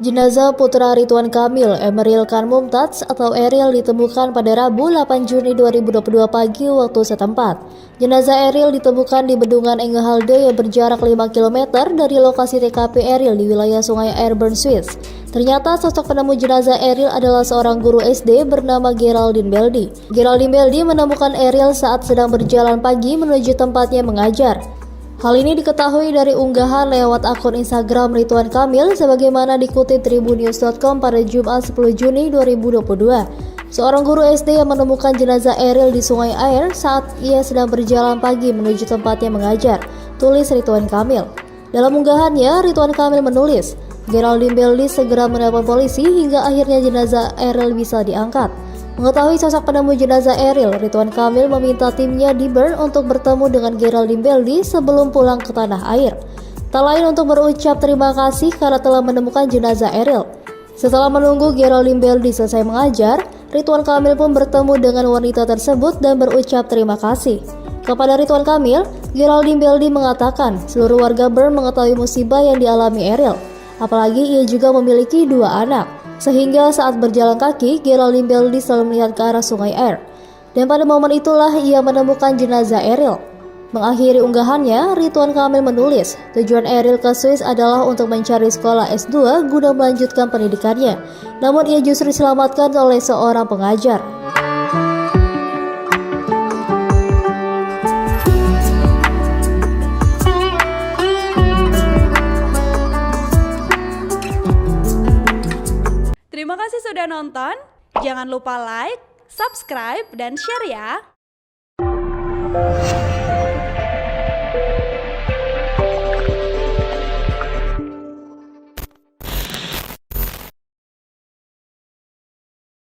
Jenazah putra Ridwan Kamil, Emeril Khan Mumtaz atau Eril ditemukan pada Rabu 8 Juni 2022 pagi waktu setempat. Jenazah Eril ditemukan di Bendungan Engehalde yang berjarak 5 km dari lokasi TKP Eril di wilayah Sungai Air, Bern, Swiss. Ternyata sosok penemu jenazah Eril adalah seorang guru SD bernama Geraldine Beldi. Geraldine Beldi menemukan Eril saat sedang berjalan pagi menuju tempatnya mengajar. Hal ini diketahui dari unggahan lewat akun Instagram Ridwan Kamil sebagaimana dikutip tribunnews.com pada Jumat 10 Juni 2022. Seorang guru SD yang menemukan jenazah Eril di Sungai Air saat ia sedang berjalan pagi menuju tempatnya mengajar, tulis Ridwan Kamil. Dalam unggahannya, Ridwan Kamil menulis, Geraldine Beldi segera menelpon polisi hingga akhirnya jenazah Eril bisa diangkat. Mengetahui sosok penemu jenazah Eril, Ridwan Kamil meminta timnya di Bern untuk bertemu dengan Geraldine Beldi sebelum pulang ke tanah air. Tak lain untuk berucap terima kasih karena telah menemukan jenazah Eril. Setelah menunggu Geraldine Beldi selesai mengajar, Ridwan Kamil pun bertemu dengan wanita tersebut dan berucap terima kasih. Kepada Ridwan Kamil, Geraldine Beldi mengatakan seluruh warga Bern mengetahui musibah yang dialami Eril. Apalagi ia juga memiliki 2 anak. Sehingga saat berjalan kaki, Geraldine Beldi selalu melihat ke arah Sungai Air. Dan pada momen itulah ia menemukan jenazah Eril. Mengakhiri unggahannya, Ridwan Kamil menulis, tujuan Eril ke Swiss adalah untuk mencari sekolah S2 guna melanjutkan pendidikannya. Namun ia justru diselamatkan oleh seorang pengajar. Terima kasih sudah nonton. Jangan lupa like, subscribe, dan share ya.